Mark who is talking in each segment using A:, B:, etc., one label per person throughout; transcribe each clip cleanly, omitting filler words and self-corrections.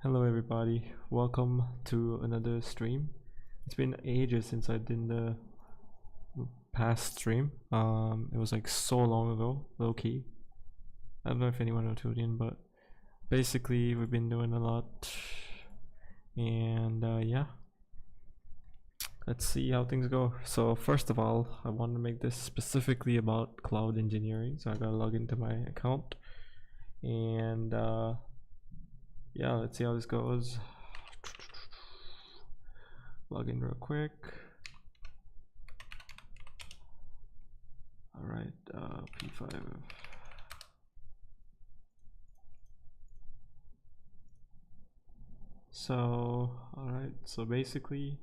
A: Hello everybody, welcome to another stream. It's been ages since I did the past stream. It was like so long ago, low key. I don't know if anyone will tune in, but basically we've been doing a lot, and yeah, let's see how things go. So first of all, I want to make this specifically about cloud engineering, so I gotta log into my account, and yeah, let's see how this goes. Log in real quick. All right, P5. So, all right, so basically,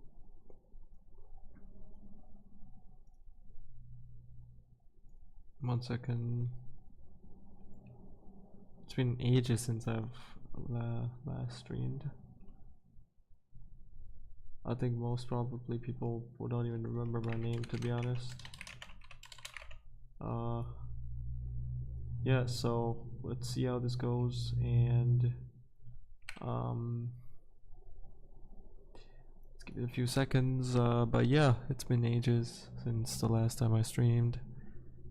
A: one second. It's been ages since I've last streamed. I think most probably people don't even remember my name, to be honest. Yeah, so let's see how this goes, and let's give it a few seconds. But yeah, it's been ages since the last time I streamed,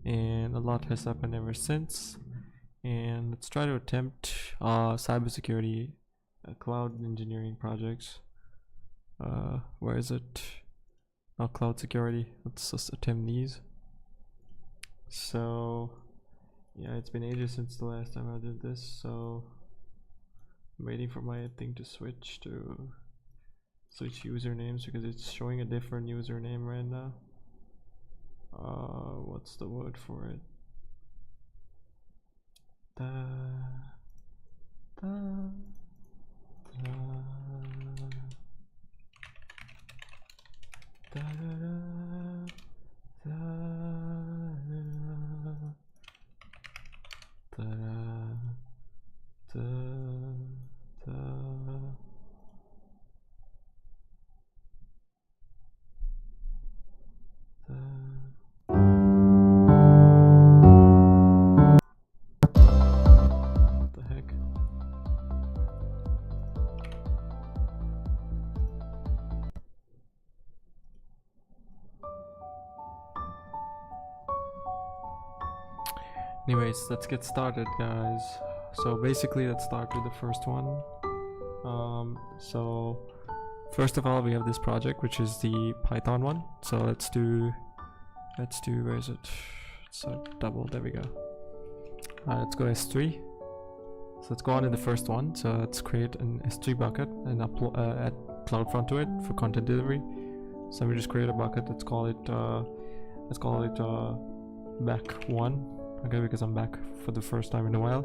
A: and a lot has happened ever since. And let's try to attempt cybersecurity cloud engineering projects. Where is it? Not cloud security. Let's just attempt these. So yeah, it's been ages since the last time I did this, so I'm waiting for my thing to switch usernames because it's showing a different username right now. What's the word for it? Anyways, let's get started, guys. So basically, let's start with the first one. So first of all, we have this project, which is the Python one. So let's do, where is it? It's a double, there we go. Let's go S3. So let's go on in the first one. So let's create an S3 bucket and add CloudFront to it for content delivery. So we just create a bucket. Let's call it back1. Okay, because I'm back for the first time in a while.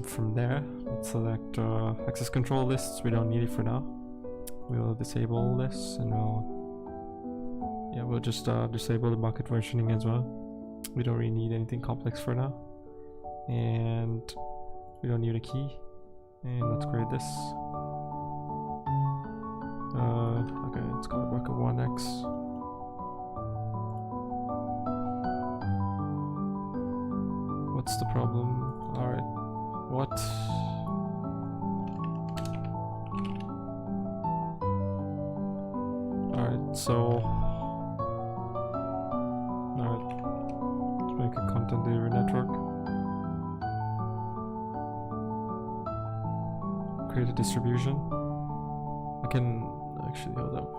A: From there, let's select access control lists. We don't need it for now. We'll disable this, and we'll just disable the bucket versioning as well. We don't really need anything complex for now, and we don't need a key. And let's create this. Okay, let's call it bucket1x. What's the problem? Alright, what? Alright, so let's make a content delivery network. Create a distribution. I can actually hold up.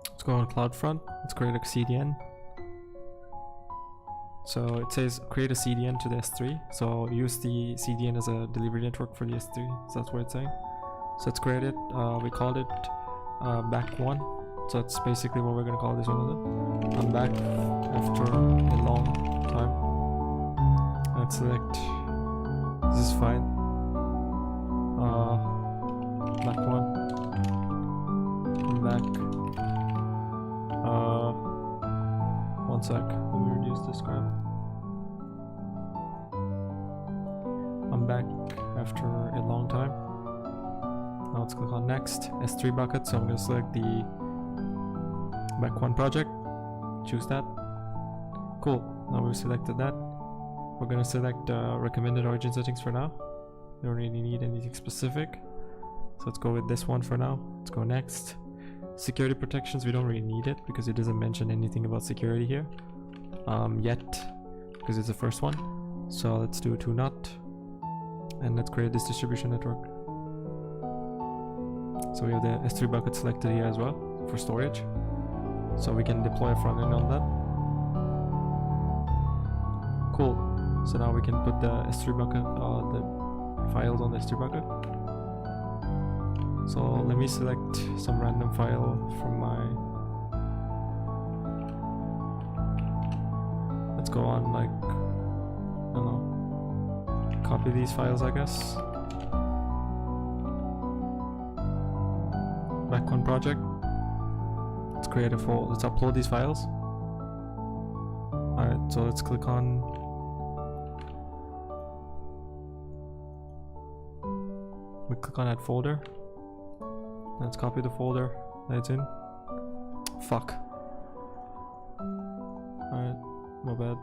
A: Let's go on CloudFront. Let's create a CDN. So it says create a CDN to the S3. So use the CDN as a delivery network for the S3. So that's what it's saying. So let's create it. We called it back1. So that's basically what we're gonna call this one. I'm back after a long time. Let's select. This is fine. Back1. I'm back. One sec, let me reduce this crap. I'm back after a long time. Now let's click on next, S3 bucket. So I'm going to select the back1 project, choose that. Cool, now we've selected that. we're gonna select recommended origin settings for now. We don't really need anything specific. So let's go with this one for now. Let's go next. Security protections, we don't really need it because it doesn't mention anything about security here. Yet, because it's the first one. So let's do to not. And let's create this distribution network. So we have the S3 bucket selected here as well for storage. So we can deploy a front end on that. Cool. So now we can put the S3 bucket, the files on the S3 bucket. So let me select some random file from my... Let's go on like, I don't know, copy these files I guess. Back one project. Let's create a folder. Let's upload these files. Alright, so let's click on... We click on add folder. Let's copy the folder that it's in. Fuck. Alright, my bad.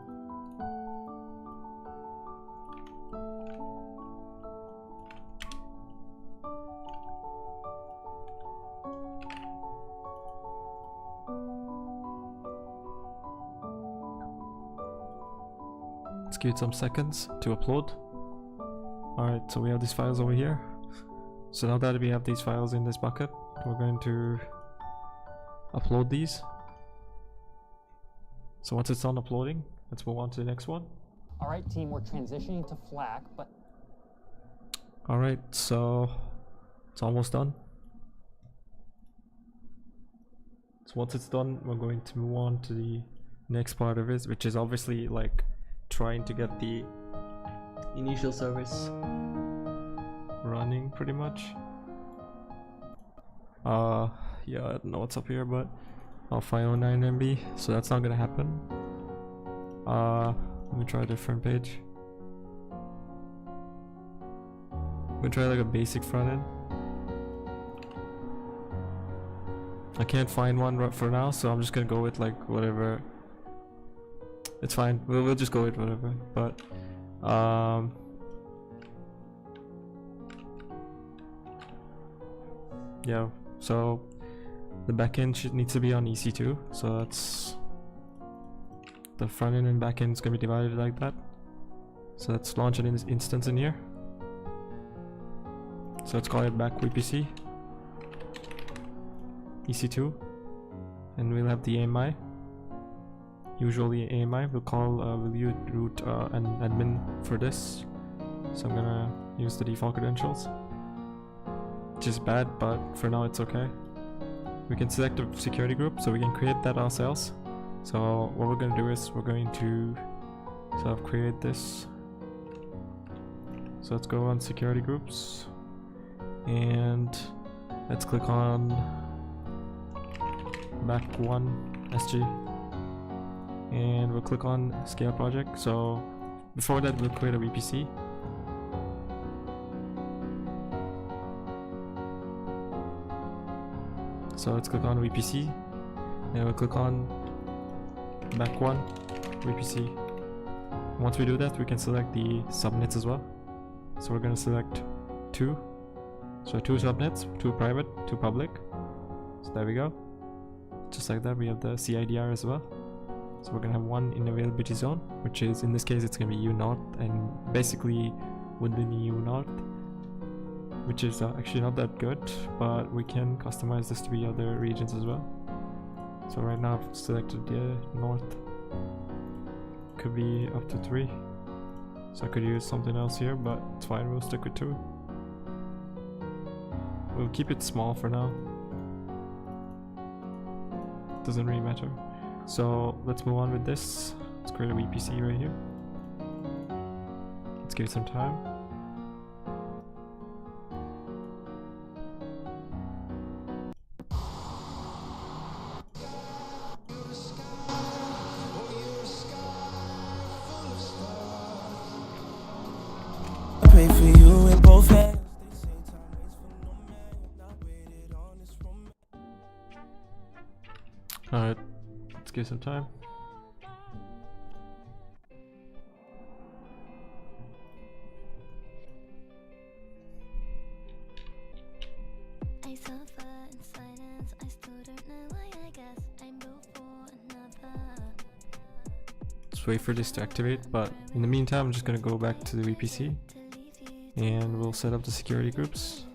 A: Let's give it some seconds to upload. Alright, so we have these files over here. So now that we have these files in this bucket, we're going to upload these. So once it's done uploading, let's move on to the next one.
B: Alright team, we're transitioning to FLAC, but...
A: Alright, so it's almost done. So once it's done, we're going to move on to the next part of it, which is obviously like trying to get the initial service running pretty much. Yeah, I don't know what's up here, but 509 MB, so that's not gonna happen. Let me try a different page. I'm gonna try like a basic front end. I can't find one right for now, so I'm just gonna go with like whatever. It's fine, we'll just go with whatever, but yeah, so the backend needs to be on EC2, so that's the front end and back end is gonna be divided like that. So let's launch an instance in here. So let's call it back VPC EC2, and we'll have the AMI. Usually AMI we'll call we'll use root and admin for this. So I'm gonna use the default credentials, which is bad, but for now it's okay. We can select a security group, so we can create that ourselves. So what we're going to do is we're going to sort of create this. So let's go on security groups and let's click on back1 SG and we'll click on scale project. So before that we'll create a VPC. So let's click on VPC and we'll click on back1 VPC. Once we do that, we can select the subnets as well. So we're going to select 2. So 2 subnets, 2 private, 2 public. So there we go. Just like that, we have the CIDR as well. So we're going to have one in availability zone, which is in this case it's going to be U0, and basically within the U0, which is actually not that good, but we can customize this to be other regions as well. So right now I've selected the north, could be up to 3, so I could use something else here, but it's fine, we'll stick with 2. We'll keep it small for now, doesn't really matter. So let's move on with this. Let's create a VPC right here. Let's give it some time.
C: Pray for you with both hands.
A: Alright, let's give some time. Let's wait for this to activate, but in the meantime I'm just gonna go back to the VPC and we'll set up the security groups.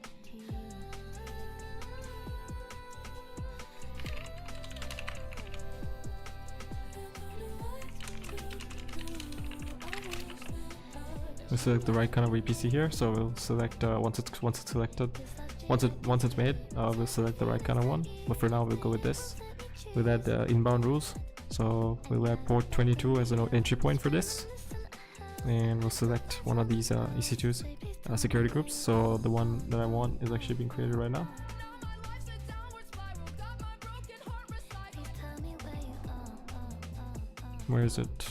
A: We'll select the right kind of VPC here, so we'll select once it's selected, once it's made, we'll select the right kind of one. But for now, we'll go with this. We'll add the inbound rules, so we'll add port 22 as an entry point for this, and we'll select one of these EC2's security groups. So the one that I want is actually being created right now. Where is it?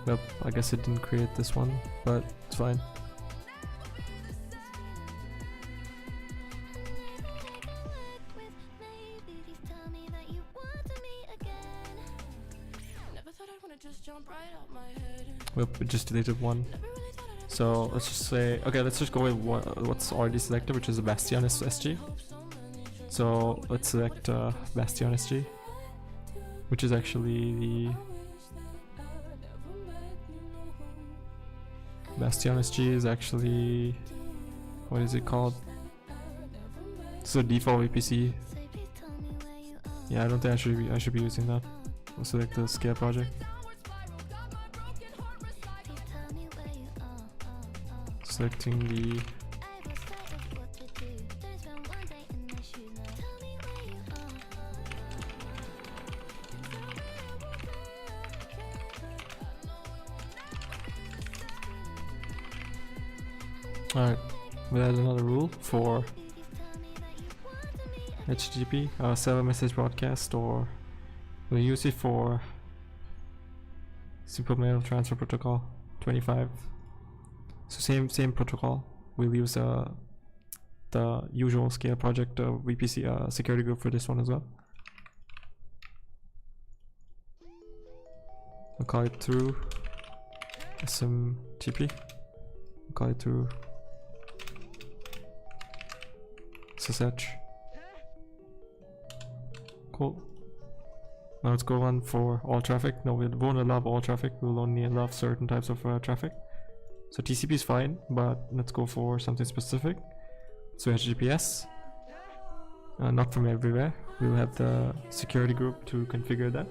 A: Well, I guess it didn't create this one, but it's fine. Well, we just deleted one. So let's just say, okay, let's just go with what's already selected, which is the Bastion SG. So let's select Bastion SG, which is actually the Bastion SG is actually, what is it called? It's a default VPC. Yeah, I don't think I should be using that. We'll select the scale project. Selecting the Alright, we'll add another rule for HTTP, server message broadcast, or we'll use it for simple mail transfer protocol 25. So same protocol. We'll use the usual scale project VPC security group for this one as well. We'll call it through SMTP. We'll call it through SSH. Cool. Now let's go on for all traffic. No, we won't allow all traffic. We'll only allow certain types of traffic. So TCP is fine, but let's go for something specific. So HTTPS, not from everywhere. We'll have the security group to configure that.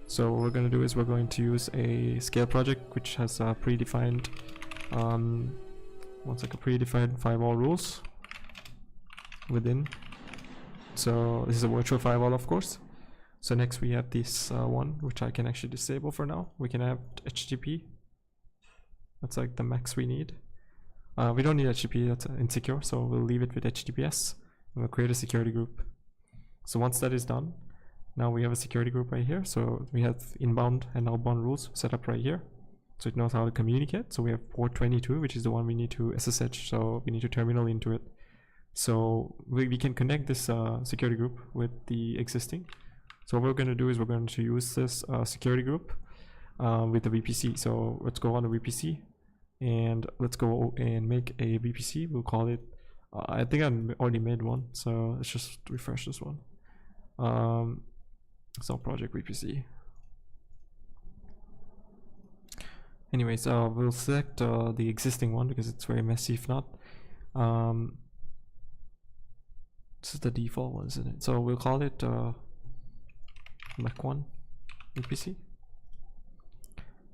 A: So what we're going to do is we're going to use a scale project which has a predefined, predefined firewall rules within. So this is a virtual firewall, of course. So next we have this one, which I can actually disable for now. We can have HTTP. That's like the max we need. We don't need HTTP, that's insecure, so we'll leave it with HTTPS. We'll create a security group. So once that is done, now we have a security group right here. So we have inbound and outbound rules set up right here. So it knows how to communicate. So we have port 22, which is the one we need to SSH. So we need to terminal into it. So we can connect this security group with the existing. So what we're going to do is we're going to use this security group with the VPC. So let's go on the VPC and let's go and make a VPC. We'll call it, I think I already made one. So let's just refresh this one. So project VPC. Anyways, we'll select the existing one because it's very messy if not. This is the default one, isn't it? So we'll call it Mac1 VPC.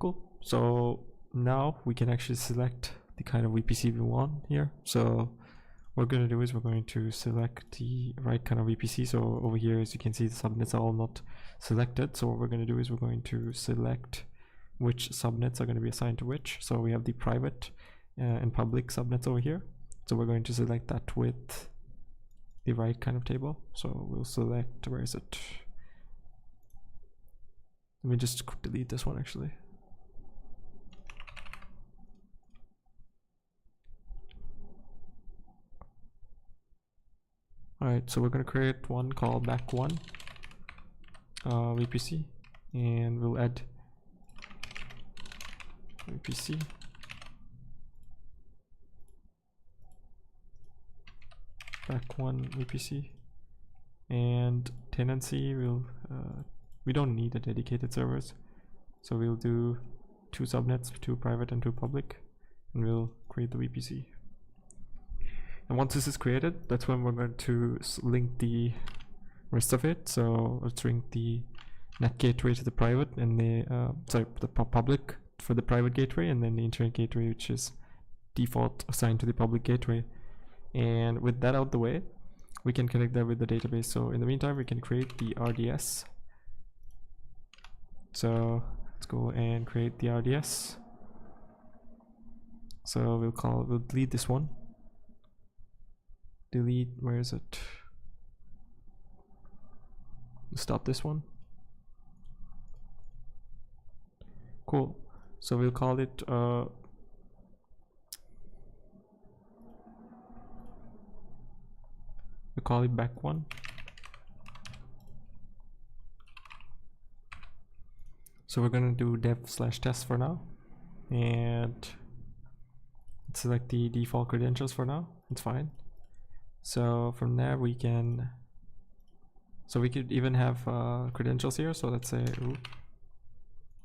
A: Cool. So now we can actually select the kind of VPC we want here. So what we're going to do is we're going to select the right kind of VPC. So over here, as you can see, the subnets are all not selected. So what we're going to do is we're going to select which subnets are going to be assigned to which. So we have the private and public subnets over here. So we're going to select that with the right kind of table. So we'll select, where is it? Let me just delete this one actually. Alright, so we're going to create one called Mac1 VPC, and we'll add VPC back one VPC, and tenancy will we don't need a dedicated servers, so we'll do 2 subnets, 2 private and 2 public, and we'll create the VPC. And once this is created, that's when we're going to link the rest of it. So let's link the NAT gateway to the private, and the public for the private gateway, and then the internet gateway, which is default assigned to the public gateway. And with that out the way, we can connect that with the database. So in the meantime, we can create the RDS. So let's go and create the RDS. So we'll delete this one. Delete, where is it? Stop this one. Cool. So we'll call it we'll call it back one. So we're gonna do dev/test for now, and select the default credentials for now. It's fine. So from there we can, so we could even have credentials here. So let's say root,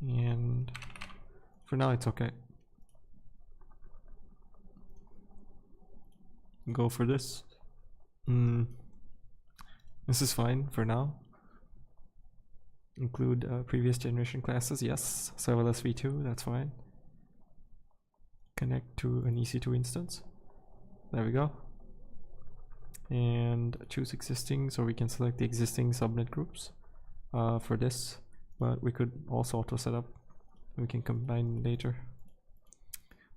A: and for now it's okay. Go for this. This is fine for now. Include previous generation classes, yes. Serverless v2, that's fine. Connect to an EC2 instance. There we go. And choose existing, so we can select the existing subnet groups for this, but we could also auto set up. We can combine later.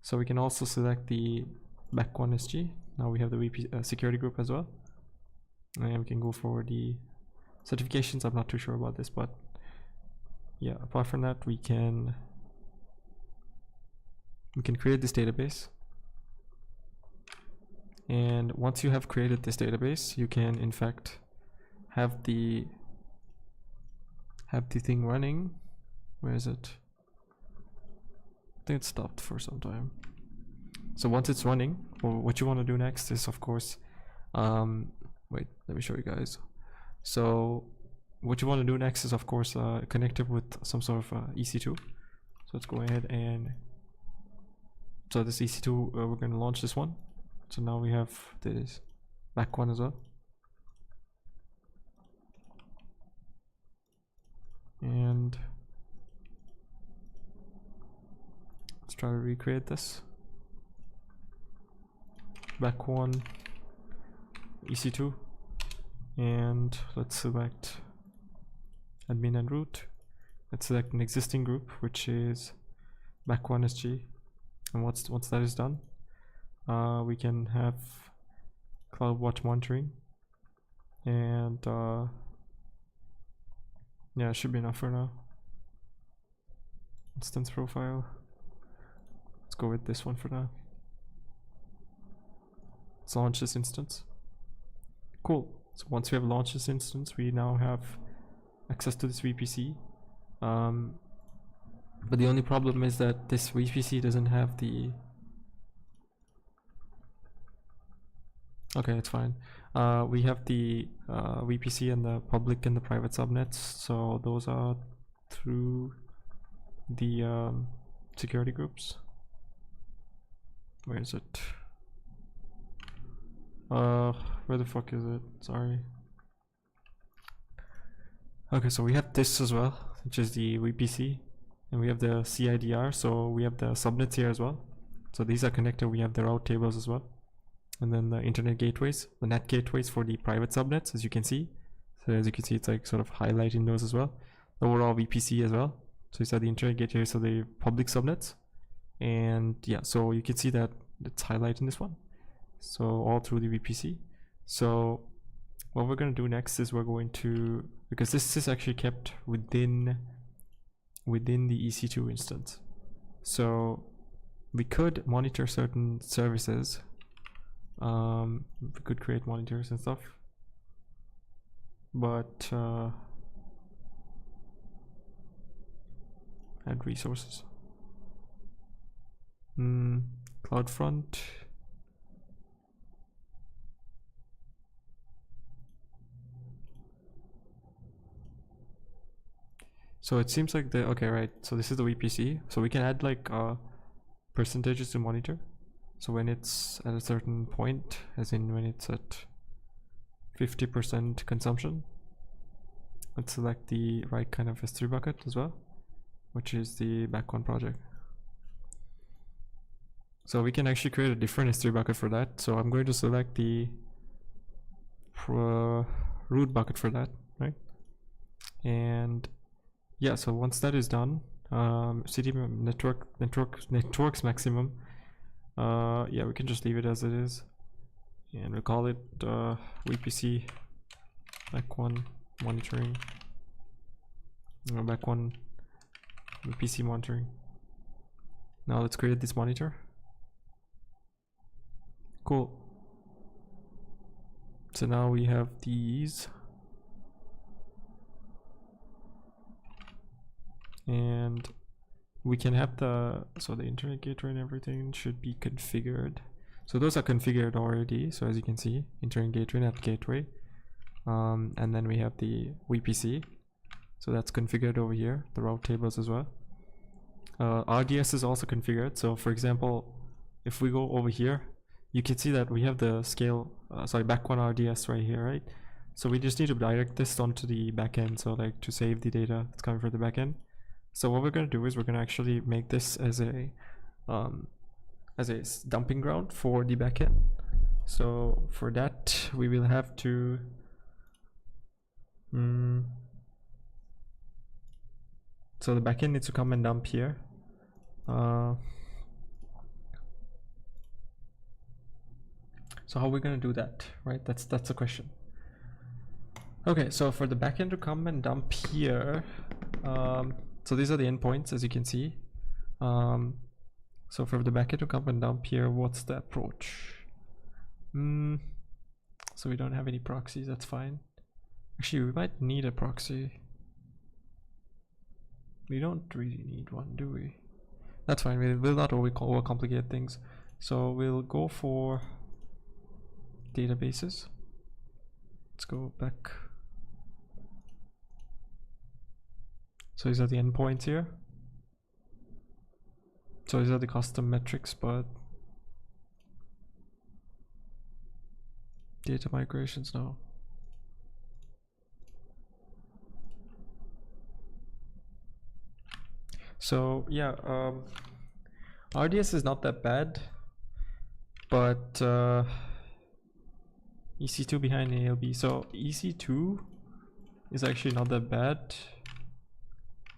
A: So we can also select the back1 SG. Now we have the VP security group as well, and we can go for the certifications. I'm not too sure about this, but yeah, apart from that, we can create this database. And once you have created this database, you can in fact have the thing running. Where is it? I think it stopped for some time. So once it's running, well, what you want to do next is, of course, wait, let me show you guys. So what you want to do next is, of course, connect it with some sort of EC2. So let's go ahead and, so this EC2, we're going to launch this one. So now we have this back one as well. And let's try to recreate this. Back one, EC2, and let's select admin and root. Let's select an existing group, which is back1 SG. And once that is done, we can have CloudWatch monitoring, and yeah, it should be enough for now. Instance profile, let's go with this one for now. Let's launch this instance. Cool. So once we have launched this instance, we now have access to this VPC. But the only problem is that this VPC doesn't have the, okay, it's fine. We have the VPC and the public and the private subnets, so those are through the security groups. Where is it? Where the fuck is it? Sorry. Okay, so we have this as well, which is the VPC, and we have the CIDR, so we have the subnets here as well. So these are connected. We have the route tables as well, and then the internet gateways, the NAT gateways for the private subnets, as you can see. So as you can see, it's like sort of highlighting those as well. The overall VPC as well. So these are the internet gateways, so the public subnets, and yeah, so you can see that it's highlighting this one. So all through the VPC. So what we're going to do next is we're going to, because this is actually kept within the EC2 instance, so we could monitor certain services. We could create monitors and stuff, but add resources. CloudFront. So it seems like the, okay, right, so this is the VPC, so we can add like percentages to monitor. So when it's at a certain point, as in when it's at 50% consumption, let's select the right kind of S3 bucket as well, which is the back1 project. So we can actually create a different S3 bucket for that. So I'm going to select the root bucket for that, right? And yeah, so once that is done, city networks maximum, yeah, we can just leave it as it is, and we'll call it VPC back1 monitoring, back1 VPC monitoring. Now let's create this monitor. Cool. So now we have these, and we can have the, so the internet gateway and everything should be configured. So those are configured already. So as you can see, internet gateway, net gateway, and then we have the VPC. So that's configured over here, the route tables as well. RDS is also configured. So for example, if we go over here, you can see that we have the scale, back1 RDS right here, right? So we just need to direct this onto the backend. So like to save the data that's coming from the backend. So what we're going to do is we're going to actually make this as a dumping ground for the backend. So for that, we will have to so the backend needs to come and dump here. So how are we going to do that, right? That's the question. Okay, so for the backend to come and dump here, so these are the endpoints, as you can see. So for the backend to come and dump here, what's the approach? So we don't have any proxies, that's fine. Actually, we might need a proxy. We don't really need one, do we? That's fine, we'll not overcomplicate things. So we'll go for databases. Let's go back. So these are the endpoints here. So these are the custom metrics, but data migrations now. So yeah, RDS is not that bad, but EC2 behind ALB. So EC2 is actually not that bad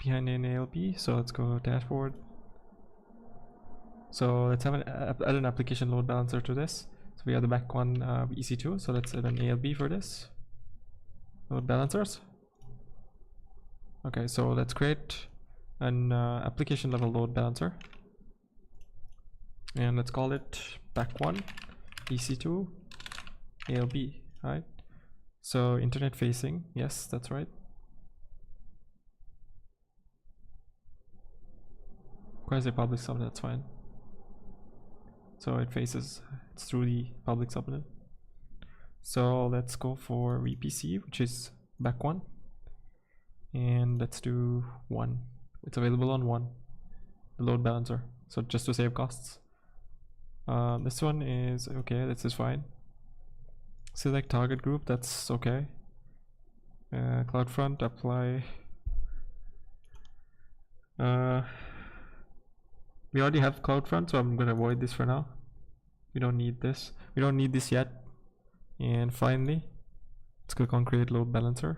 A: behind an ALB. So let's go dashboard. So let's have add an application load balancer to this. So we have the back1 EC2. So let's add an ALB for this load balancers. Okay, so let's create an application level load balancer, and let's call it back1 EC2 ALB, right? So internet facing, yes, that's right. Quasi public subnet, that's fine. So it faces, it's through the public subnet. So let's go for VPC, which is back1, and let's do 1. It's available on 1, the load balancer. So just to save costs. This one is okay, this is fine. Select target group, that's okay. CloudFront, apply. We already have CloudFront, so I'm gonna avoid this for now. We don't need this. We don't need this yet. And finally, let's click on create load balancer.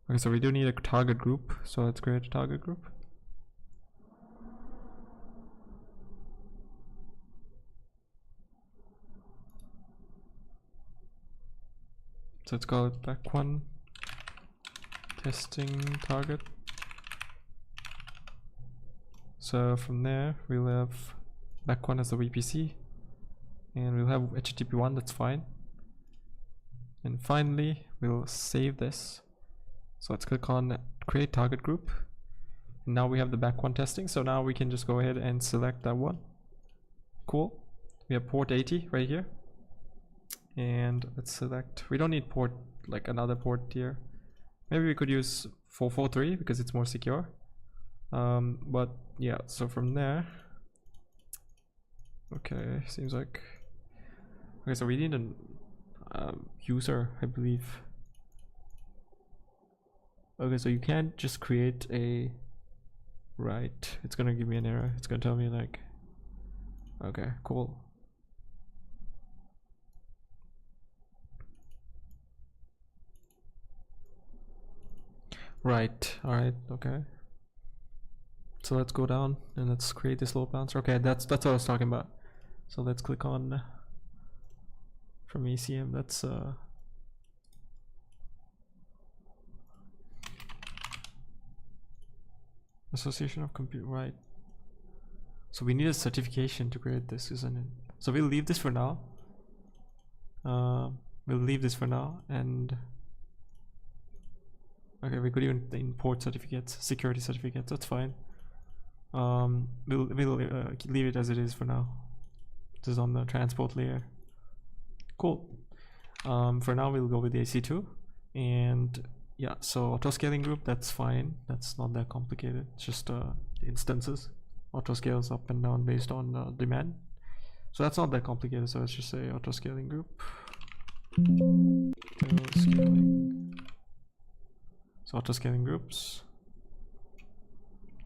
A: Okay, so we do need a target group, so let's create a target group. So let's call it back1 testing target. So from there we'll have back1 as the VPC, and we'll have HTTP1, that's fine. And finally we'll save this. So let's click on create target group. And now we have the back1 testing, so now we can just go ahead and select that one. Cool. We have port 80 right here. And let's select, we don't need port, like another port here. Maybe we could use 443 because it's more secure. But yeah, so from there, okay, seems like, okay, so we need an user, I believe. Okay, so you can't just create a, right, it's gonna give me an error. It's gonna tell me like, okay, cool. Right, alright, okay. So let's go down and let's create this load balancer. Okay, that's what I was talking about. So let's click on from ACM. That's Association of Compute, right? So we need a certification to create this, isn't it? So we'll leave this for now. We'll leave this for now, and okay, we could even import certificates, security certificates. That's fine. We'll leave it as it is for now. This is on the transport layer. Cool. For now, we'll go with the AC2, and yeah. So auto scaling group, that's fine. That's not that complicated. It's just instances. Auto scales up and down based on demand. So that's not that complicated. So let's just say auto scaling group. Auto scaling. So auto scaling groups,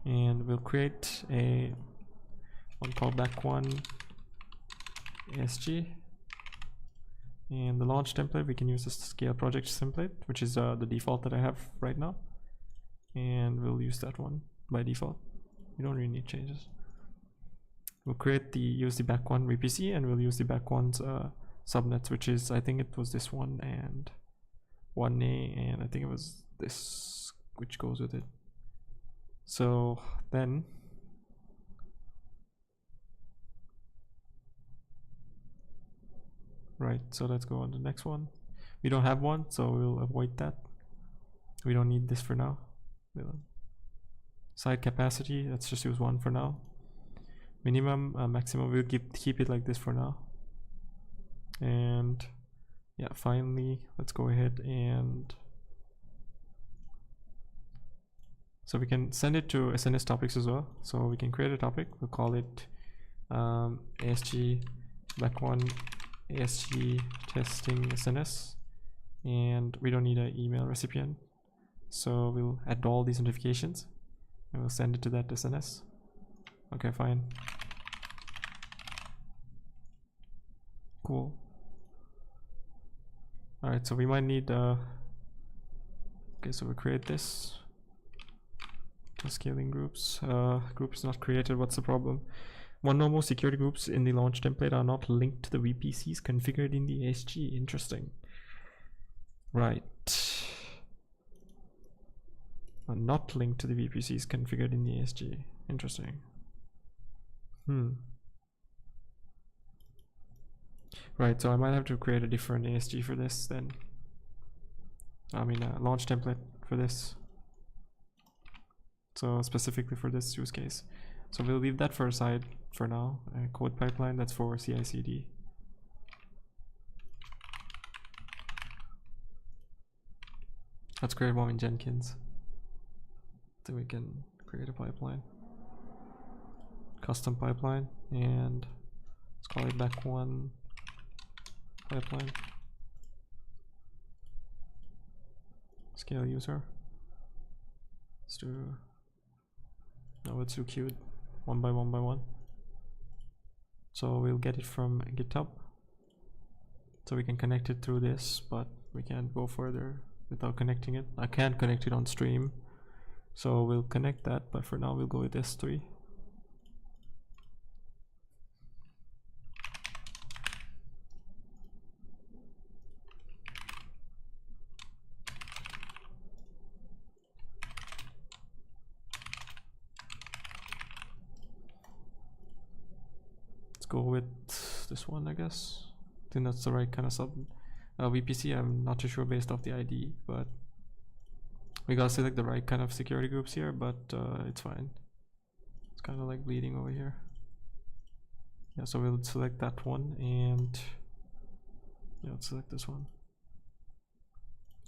A: and we'll create a one called back1 ASG, and the launch template we can use the scale project template, which is the default that I have right now, and we'll use that one by default. We don't really need changes. We'll use the back1 VPC, and we'll use the back1's subnets, which is, I think it was this one and 1A, and I think it was this which goes with it. So then right, so let's go on to the next one. We don't have one, so we'll avoid that. We don't need this for now. Site capacity, let's just use one for now. Minimum, maximum, we'll keep it like this for now. And yeah, finally, let's go ahead and so we can send it to SNS topics as well. So we can create a topic. We'll call it ASG back1 ASG testing SNS, and we don't need an email recipient. So we'll add all these notifications and we'll send it to that SNS. Okay, fine. Cool. Alright, so we might need okay, so we create this. Scaling groups. Groups not created. What's the problem? One or more security groups in the launch template are not linked to the VPCs configured in the ASG. Interesting. Right. Are not linked to the VPCs configured in the ASG. Interesting. Right, so I might have to create a different ASG for this then. I mean, a launch template for this. So specifically for this use case. So we'll leave that for a side for now. Code pipeline, that's for CI/CD. Let's create one in Jenkins. So we can create a pipeline. Custom pipeline, and let's call it back1 pipeline. Scale user. Let's do, no, let's do queued one by one. So we'll get it from GitHub. So we can connect it through this, but we can't go further without connecting it. I can't connect it on stream. So we'll connect that, but for now we'll go with S3. Go with this one, I guess. I think that's the right kind of sub VPC. I'm not too sure based off the ID, but we gotta select the right kind of security groups here, but it's fine. It's kind of like bleeding over here. Yeah, so we'll select that one, and yeah, let's select this one.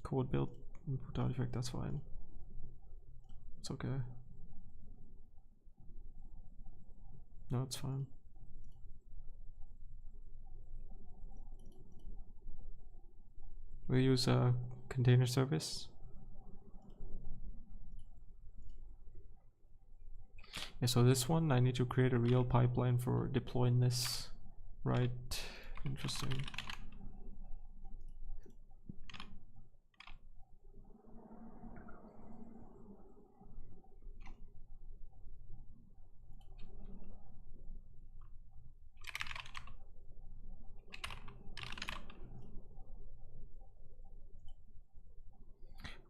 A: Code build. input artifact, that's fine. It's okay. No, it's fine. We'll use a container service. Yeah, so this one, I need to create a real pipeline for deploying this. Right, interesting.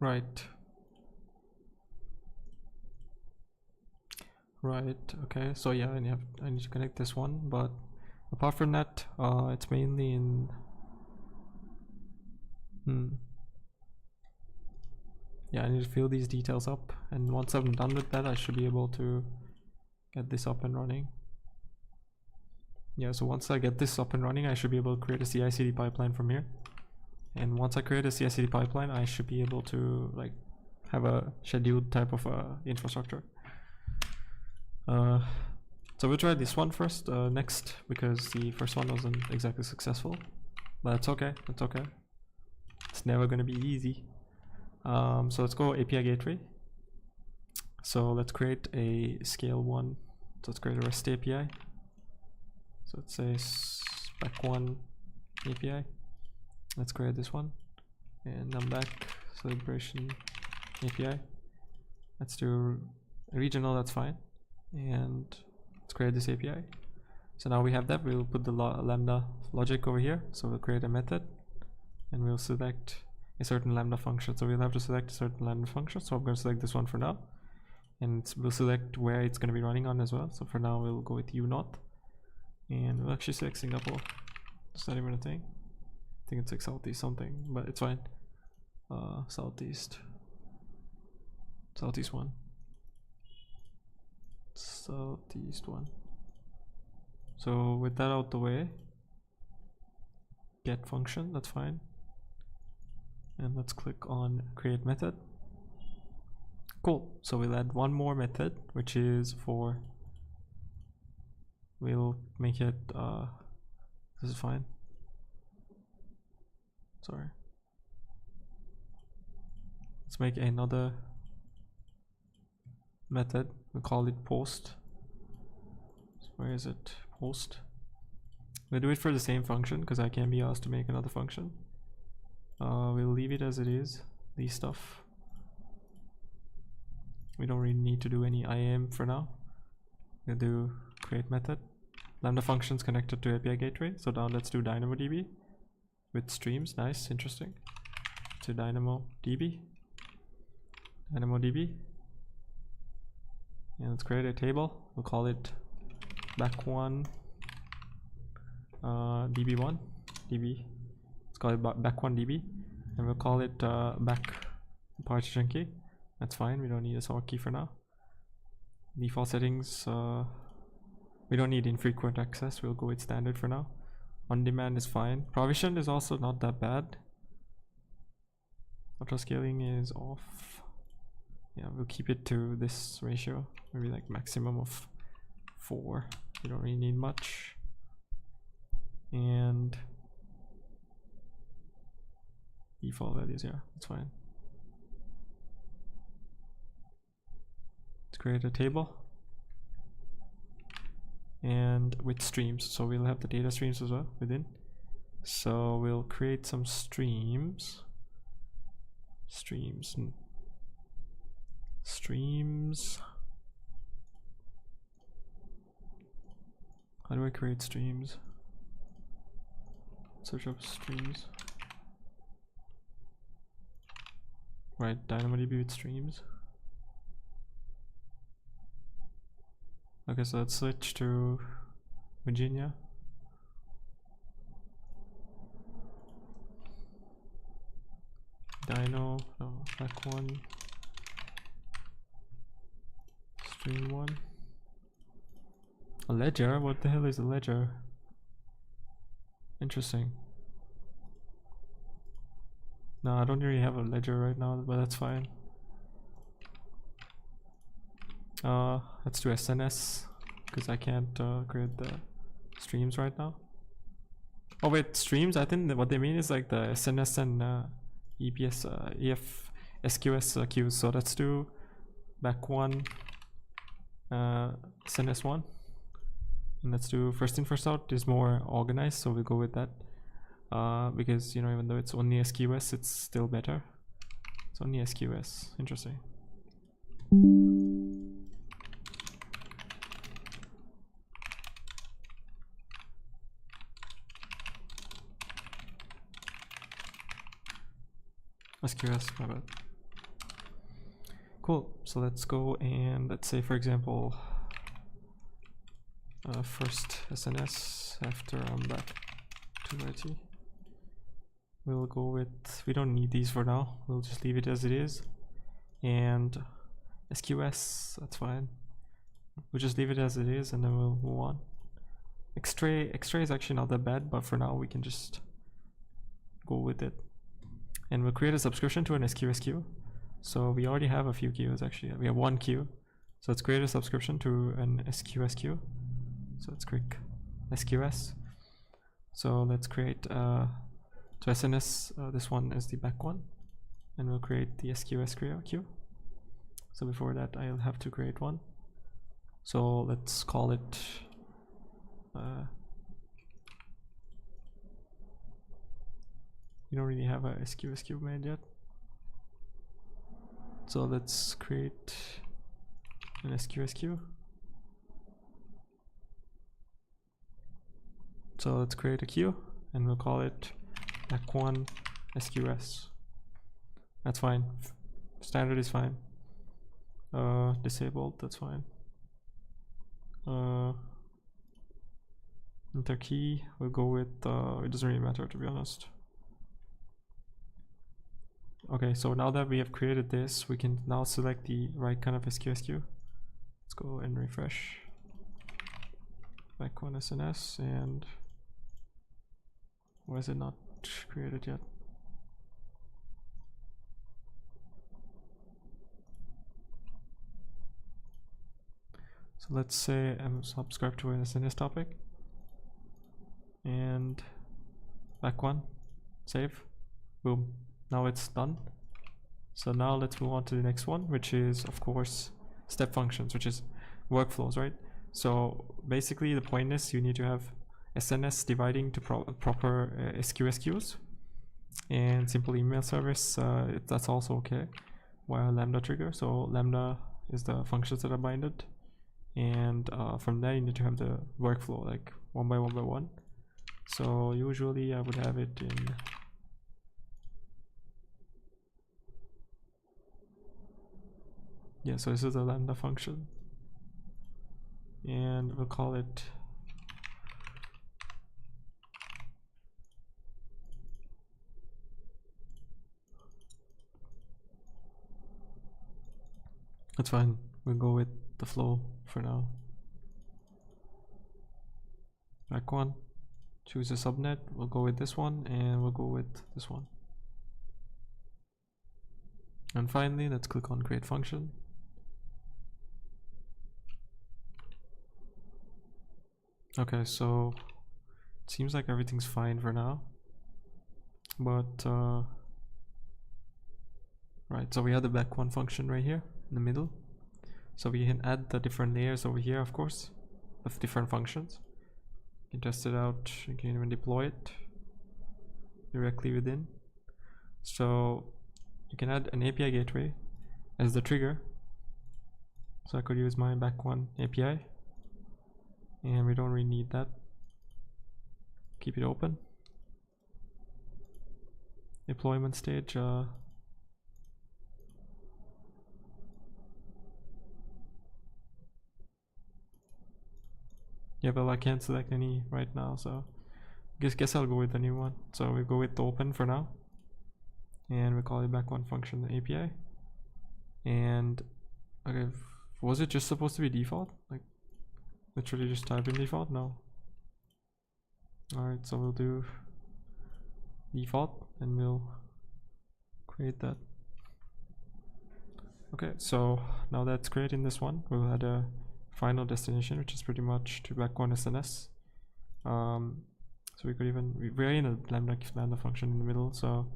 A: Right. Right, okay, so yeah, I need to connect this one, but apart from that, it's mainly in yeah, I need to fill these details up, and once I'm done with that, I should be able to get this up and running. Yeah, so once I get this up and running, I should be able to create a CI/CD pipeline from here. And once I create a CI/CD pipeline, I should be able to like have a scheduled type of infrastructure. So we'll try this one first, next, because the first one wasn't exactly successful. But it's okay, it's okay. It's never gonna be easy. So let's go API gateway. So let's create a scale 1. So let's create a REST API. So let's say spec1 API. Let's create this one. And Numback celebration API. Let's do regional, that's fine. And let's create this API. So now we have that. We'll put the lambda logic over here. So we'll create a method and we'll select a certain lambda function. So we'll have to select a certain lambda function. So I'm going to select this one for now. And we'll select where it's going to be running on as well. So for now, we'll go with U0. And we'll actually select Singapore. It's not even a thing. I think it's like Southeast something, but it's fine. Southeast 1. Southeast 1. So with that out the way, get function, that's fine. And let's click on create method. Cool. So we'll add one more method, which is for, we'll make it, this is fine. Sorry. Let's make another method. We'll call it post. So where is it? Post. We'll do it for the same function because I can't be asked to make another function. We'll leave it as it is. These stuff. We don't really need to do any IAM for now. We'll do create method. Lambda functions connected to API gateway. So now let's do DynamoDB with streams. Nice, interesting. To DynamoDB. DynamoDB. And let's create a table. We'll call it back1 db1 db. Let's call it back1 db, and we'll call it back partition key. That's fine. We don't need a sort key for now. Default settings. We don't need infrequent access. We'll go with standard for now. On demand is fine. Provision is also not that bad. Auto scaling is off. Yeah, we'll keep it to this ratio. Maybe like maximum of 4. We don't really need much. And default values, yeah, that's fine. Let's create a table. And with streams, so we'll have the data streams as well within. So we'll create some streams. Streams. How do I create streams? Search up streams. Right, DynamoDB with streams. Okay, so let's switch to Virginia. Dyno, no, back1. Stream 1. A ledger? What the hell is a ledger? Interesting. No, I don't really have a ledger right now, but that's fine. Let's do SNS because I can't create the streams right now. Oh wait, streams? I think that what they mean is like the SNS and EPS, EF, SQS queues. So let's do back one, SNS one, and let's do first in first out. Is more organized, so we'll go with that. Because you know, even though it's only SQS, it's still better. It's only SQS. Interesting. SQS, my bad. Cool. So let's go and let's say, for example, first SNS after I'm back to IT. We'll go with, we don't need these for now. We'll just leave it as it is. And SQS, that's fine. We'll just leave it as it is and then we'll move on. X-ray is actually not that bad, but for now we can just go with it. And we'll create a subscription to an SQS queue. So we already have a few queues actually. We have one queue. So let's create a subscription to an SQS queue. So let's click SQS. So let's create to SNS, this one is the back one. And we'll create the SQS queue. So before that I'll have to create one. So let's call it we don't really have a SQS queue made yet. So let's create an SQS queue. So let's create a queue and we'll call it back1 SQS. That's fine. Standard is fine. Disabled, that's fine. Enter key, we'll go with, it doesn't really matter to be honest. Okay, so now that we have created this, we can now select the right kind of SQS queue. Let's go and refresh. Back1 SNS, and why is it not created yet? So let's say I'm subscribed to an SNS topic, and back1, save, boom. Now it's done. So now let's move on to the next one, which is of course step functions, which is workflows, right? So basically the point is you need to have SNS dividing to proper SQS queues, and simple email service, that's also okay, via lambda trigger. So lambda is the functions that are binded, and from there you need to have the workflow like one by one. So usually I would have it in so this is a lambda function, and we'll call it that's fine, we'll go with the flow for now. Back1, choose a subnet, we'll go with this one, and we'll go with this one. And finally, let's click on create function. Okay, so it seems like everything's fine for now, but right, so we have the back1 function right here in the middle, so we can add the different layers over here, of course, of different functions. You can test it out, you can even deploy it directly within. So you can add an API gateway as the trigger, so I could use my back1 API, and we don't really need that. Keep it open. Deployment stage, yeah, well, I can't select any right now, so guess I'll go with the new one. So we go with open for now, and we call it back1 function API. And okay, was it just supposed to be default? Like literally just type in default? No. Alright, so we'll do default, and we'll create that. Okay, so now that's creating this one, we'll add a final destination, which is pretty much to background SNS. So we could even, we're in a lambda function in the middle, so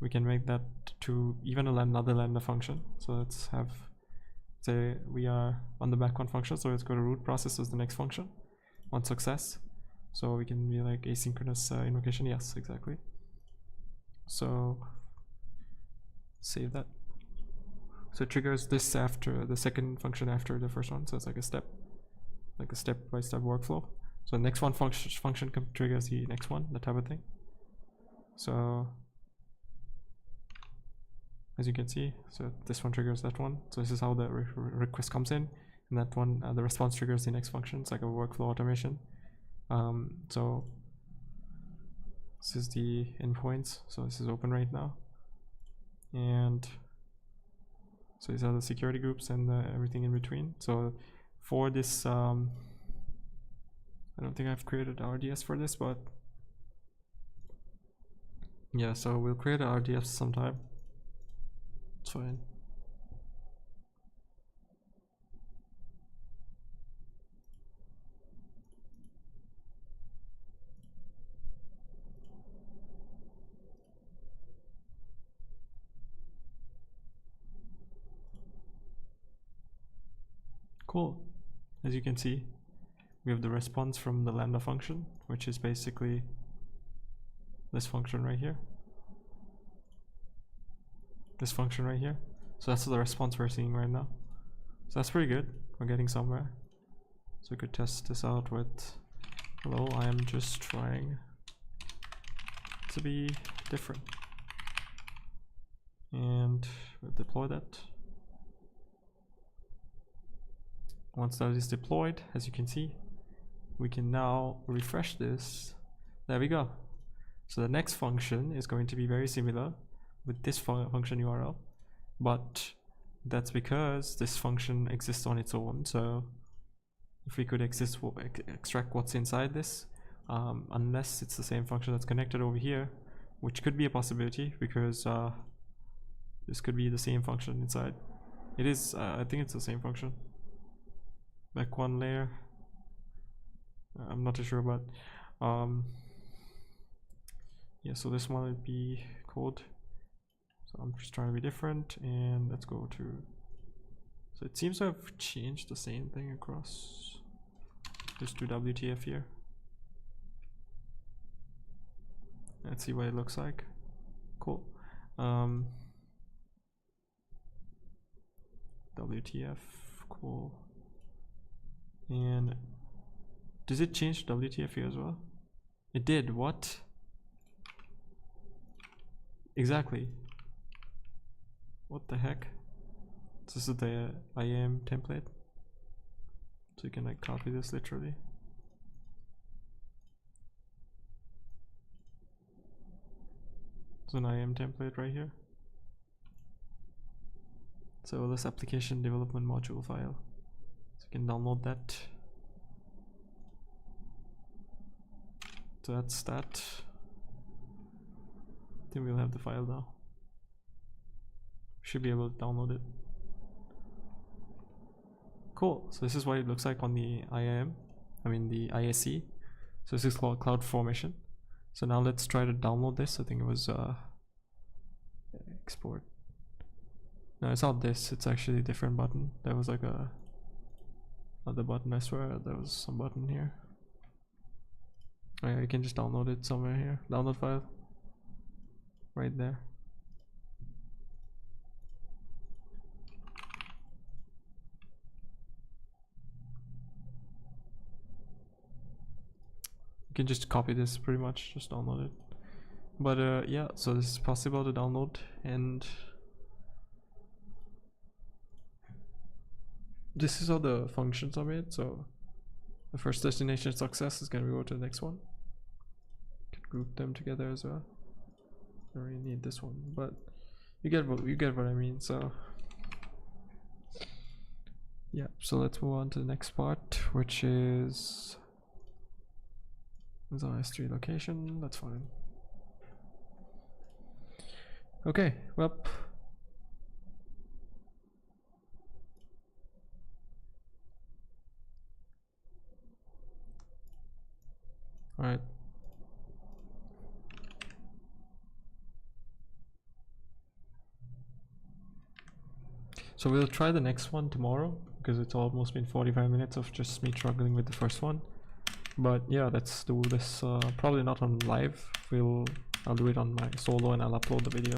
A: we can make that to even another lambda function. So let's have, say we are on the background function, so let's go to root process as the next function on success. So we can be like asynchronous invocation, yes, exactly. So save that. So it triggers this after the second function after the first one, so it's like a step-by-step workflow. So the next one function triggers the next one, that type of thing. So as you can see, so this one triggers that one. So this is how the request comes in, and that one, the response triggers the next function. It's like a workflow automation. So this is the endpoints. So this is open right now, and so these are the security groups and everything in between. So for this, I don't think I've created RDS for this, but yeah, so we'll create an RDS sometime. It's fine. Cool. As you can see, we have the response from the lambda function, which is basically this function right here. This function right here. So that's the response we're seeing right now. So that's pretty good. We're getting somewhere. So we could test this out with, hello, I am just trying to be different. And we'll deploy that. Once that is deployed, as you can see, we can now refresh this. There we go. So the next function is going to be very similar with this function URL, but that's because this function exists on its own. So if we could extract what's inside this, unless it's the same function that's connected over here, which could be a possibility because this could be the same function inside. It is, I think it's the same function. Back one layer. I'm not too sure, but yeah, so this one would be code. So I'm just trying to be different, and let's go to, so it seems to have changed the same thing across. Just do WTF here. Let's see what it looks like. Cool. WTF, cool. And does it change WTF here as well? It did. What? Exactly. What the heck? This is the IAM template. So you can like copy this literally. It's an IAM template right here. So this application development module file. So you can download that. So that's that. I think we'll have the file now. Should be able to download it. Cool. So this is what it looks like on the IAM. I mean the ISC. So this is called CloudFormation. So now let's try to download this. I think it was export. No, it's not this. It's actually a different button. There was like a other button. I swear there was some button here. Oh yeah, you can just download it somewhere here. Download file. Right there. You can just copy this pretty much, just download it. But yeah, so this is possible to download, and this is how the functions are made. So the first destination success is gonna go to the next one. You can group them together as well. I don't really need this one, but you get what I mean. So yeah, so let's move on to the next part, which is the S3 location. That's fine. Okay, well. Alright. So we'll try the next one tomorrow, because it's almost been 45 minutes of just me struggling with the first one. But yeah, let's do this probably not on live. I'll do it on my solo and I'll upload the video.